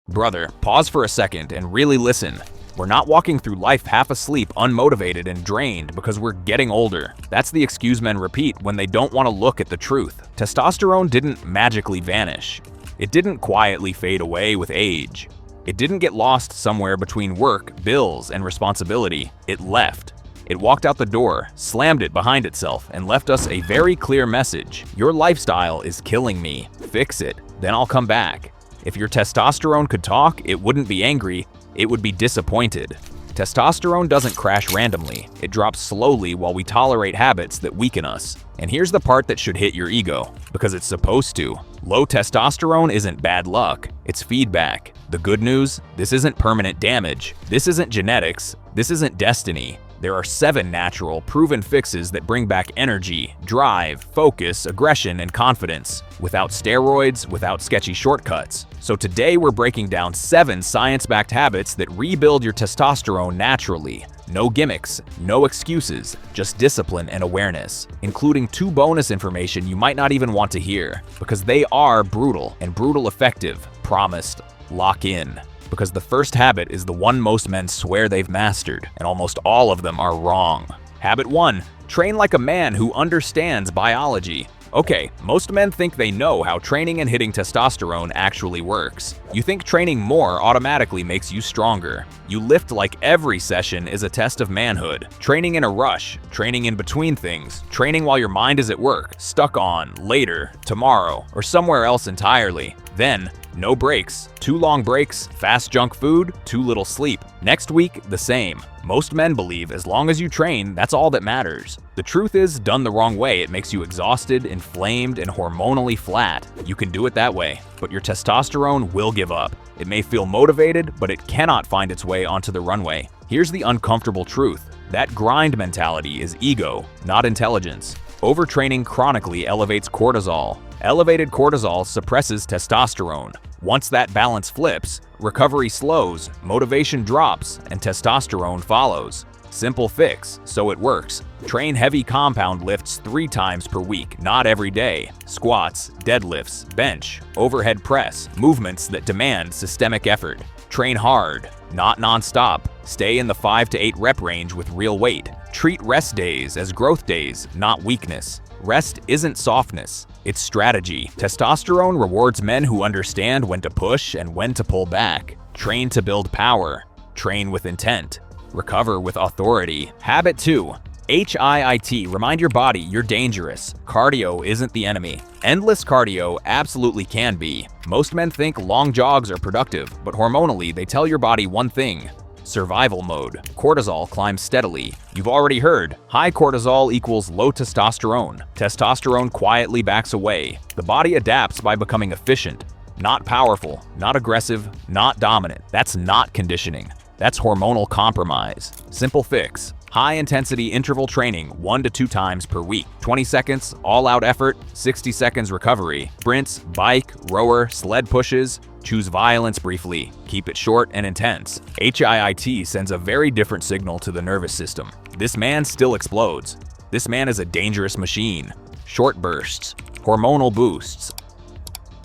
Brother, pause for a second and really listen. We're not walking through life half asleep, unmotivated, and drained because we're getting older. That's the excuse men repeat when they don't want to look at the truth. Testosterone didn't magically vanish. It didn't quietly fade away with age. It didn't get lost somewhere between work, bills, and responsibility. It left. It walked out the door, slammed it behind itself, and left us a very clear message. Your lifestyle is killing me. Fix it, then I'll come back. If your testosterone could talk, it wouldn't be angry, it would be disappointed. Testosterone doesn't crash randomly. It drops slowly while we tolerate habits that weaken us. And here's the part that should hit your ego, because it's supposed to. Low testosterone isn't bad luck, it's feedback. The good news? This isn't permanent damage. This isn't genetics. This isn't destiny. There are 7 natural, proven fixes that bring back energy, drive, focus, aggression, and confidence, without steroids, without sketchy shortcuts. So today we're breaking down 7 science-backed habits that rebuild your testosterone naturally. No gimmicks, no excuses, just discipline and awareness, including 2 bonus information you might not even want to hear, because they are brutal and brutal effective. Promised. Lock in. Because the first habit is the one most men swear they've mastered, and almost all of them are wrong. Habit 1. Train like a man who understands biology. Okay, most men think they know how training and hitting testosterone actually works. You think training more automatically makes you stronger. You lift like every session is a test of manhood. Training in a rush, training in between things, training while your mind is at work, stuck on, later, tomorrow, or somewhere else entirely. Then, no breaks, 2 long breaks, fast junk food, too little sleep. Next week, the same. Most men believe as long as you train, that's all that matters. The truth is, done the wrong way, it makes you exhausted, inflamed, and hormonally flat. You can do it that way, but your testosterone will give up. It may feel motivated, but it cannot find its way onto the runway. Here's the uncomfortable truth. That grind mentality is ego, not intelligence. Overtraining chronically elevates cortisol. Elevated cortisol suppresses testosterone. Once that balance flips, recovery slows, motivation drops, and testosterone follows. Simple fix, so it works. Train heavy compound lifts 3 times per week, not every day. Squats, deadlifts, bench, overhead press, movements that demand systemic effort. Train hard, not non-stop. Stay in the 5 to 8 rep range with real weight. Treat rest days as growth days, not weakness. Rest isn't softness, it's strategy. Testosterone rewards men who understand when to push and when to pull back. Train to build power. Train with intent. Recover with authority. Habit 2. HIIT. Remind your body you're dangerous. Cardio isn't the enemy. Endless cardio absolutely can be. Most men think long jogs are productive, but hormonally they tell your body one thing. Survival mode. Cortisol climbs steadily. You've already heard, high cortisol equals low testosterone. Testosterone quietly backs away. The body adapts by becoming efficient. Not powerful, not aggressive, not dominant. That's not conditioning. That's hormonal compromise. Simple fix. High-intensity interval training 1 to 2 times per week. 20 seconds, all-out effort, 60 seconds recovery. Sprints, bike, rower, sled pushes. Choose violence briefly. Keep it short and intense. HIIT sends a very different signal to the nervous system. This man still explodes. This man is a dangerous machine. Short bursts. Hormonal boosts.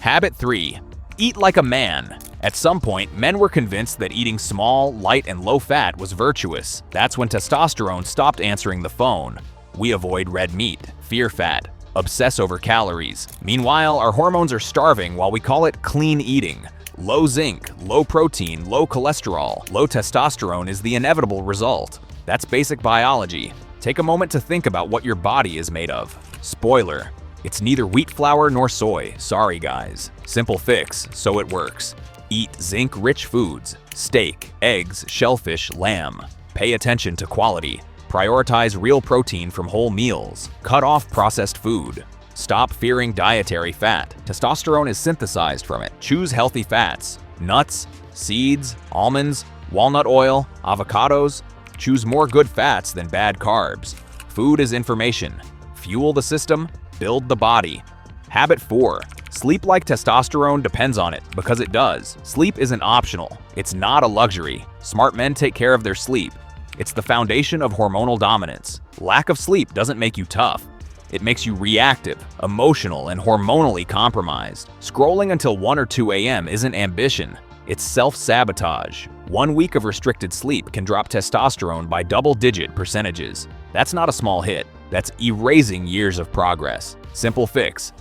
Habit 3. Eat like a man. At some point, men were convinced that eating small, light, and low-fat was virtuous. That's when testosterone stopped answering the phone. We avoid red meat, fear fat, obsess over calories. Meanwhile, our hormones are starving while we call it clean eating. Low zinc, low protein, low cholesterol, low testosterone is the inevitable result. That's basic biology. Take a moment to think about what your body is made of. Spoiler: it's neither wheat flour nor soy. Sorry guys. Simple fix, so it works. Eat zinc-rich foods. Steak, eggs, shellfish, lamb. Pay attention to quality. Prioritize real protein from whole meals. Cut off processed food. Stop fearing dietary fat. Testosterone is synthesized from it. Choose healthy fats. Nuts, seeds, almonds, walnut oil, avocados. Choose more good fats than bad carbs. Food is information. Fuel the system, build the body. Habit 4. Sleep like testosterone depends on it, because it does. Sleep isn't optional. It's not a luxury. Smart men take care of their sleep. It's the foundation of hormonal dominance. Lack of sleep doesn't make you tough. It makes you reactive, emotional, and hormonally compromised. Scrolling until 1 or 2 a.m. isn't ambition. It's self-sabotage. 1 week of restricted sleep can drop testosterone by double-digit percentages. That's not a small hit. That's erasing years of progress. Simple fix: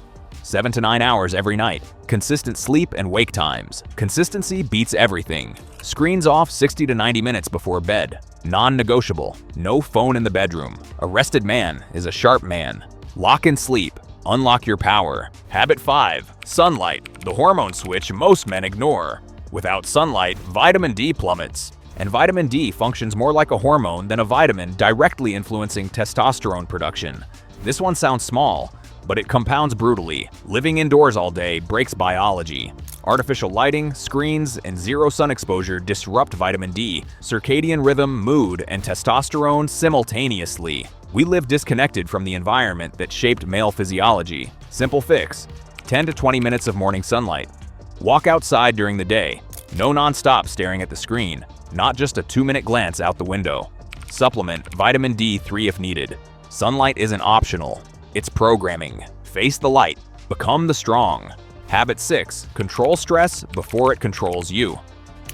7 to 9 hours every night. Consistent sleep and wake times. Consistency beats everything. Screens off 60 to 90 minutes before bed. Non-negotiable. No phone in the bedroom. A rested man is a sharp man. Lock in sleep. Unlock your power. Habit 5. Sunlight, the hormone switch most men ignore. Without sunlight, vitamin D plummets. And vitamin D functions more like a hormone than a vitamin, directly influencing testosterone production. This one sounds small, but it compounds brutally. Living indoors all day breaks biology. Artificial lighting, screens, and zero sun exposure disrupt vitamin D, circadian rhythm, mood, and testosterone simultaneously. We live disconnected from the environment that shaped male physiology. Simple fix: 10 to 20 minutes of morning sunlight. Walk outside during the day. No non-stop staring at the screen, not just a 2-minute glance out the window. Supplement vitamin D3 if needed. Sunlight isn't optional, it's programming. Face the light. Become the strong. Habit 6. Control stress before it controls you.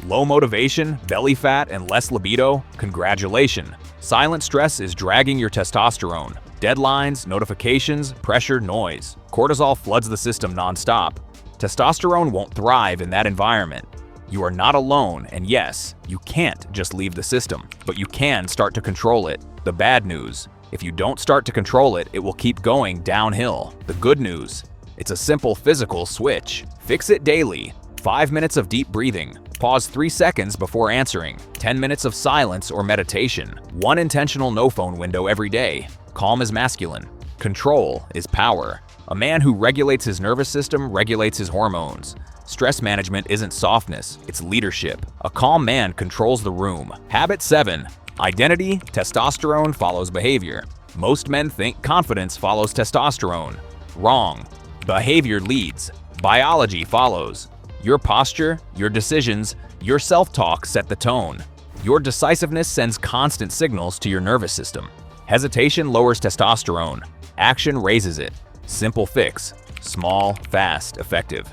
Low motivation, belly fat, and less libido? Congratulations. Silent stress is dragging your testosterone. Deadlines, notifications, pressure, noise. Cortisol floods the system non-stop. Testosterone won't thrive in that environment. You are not alone, and yes, you can't just leave the system, but you can start to control it. The bad news: if you don't start to control it, it will keep going downhill. The good news: it's a simple physical switch. Fix it daily. 5 minutes of deep breathing. Pause 3 seconds before answering. 10 minutes of silence or meditation. 1 intentional no-phone window every day. Calm is masculine. Control is power. A man who regulates his nervous system regulates his hormones. Stress management isn't softness, it's leadership. A calm man controls the room. Habit 7. Identity, testosterone follows behavior. Most men think confidence follows testosterone. Wrong. Behavior leads. Biology follows. Your posture, your decisions, your self-talk set the tone. Your decisiveness sends constant signals to your nervous system. Hesitation lowers testosterone. Action raises it. Simple fix: small, fast, effective.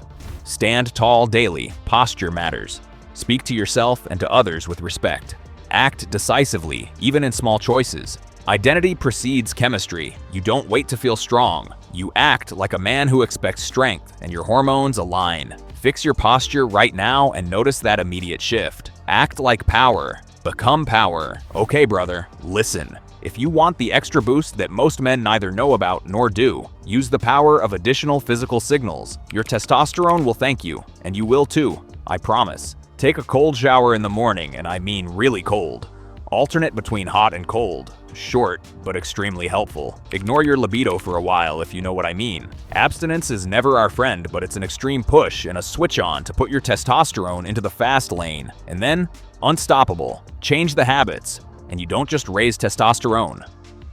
Stand tall daily. Posture matters. Speak to yourself and to others with respect. Act decisively, even in small choices. Identity precedes chemistry. You don't wait to feel strong. You act like a man who expects strength, and your hormones align. Fix your posture right now and notice that immediate shift. Act like power. Become power. Okay, brother, listen. If you want the extra boost that most men neither know about nor do, use the power of additional physical signals. Your testosterone will thank you, and you will too, I promise. Take a cold shower in the morning, and I mean really cold. Alternate between hot and cold. Short, but extremely helpful. Ignore your libido for a while if you know what I mean. Abstinence is never our friend, but it's an extreme push and a switch on to put your testosterone into the fast lane. And then, unstoppable. Change the habits. And you don't just raise testosterone,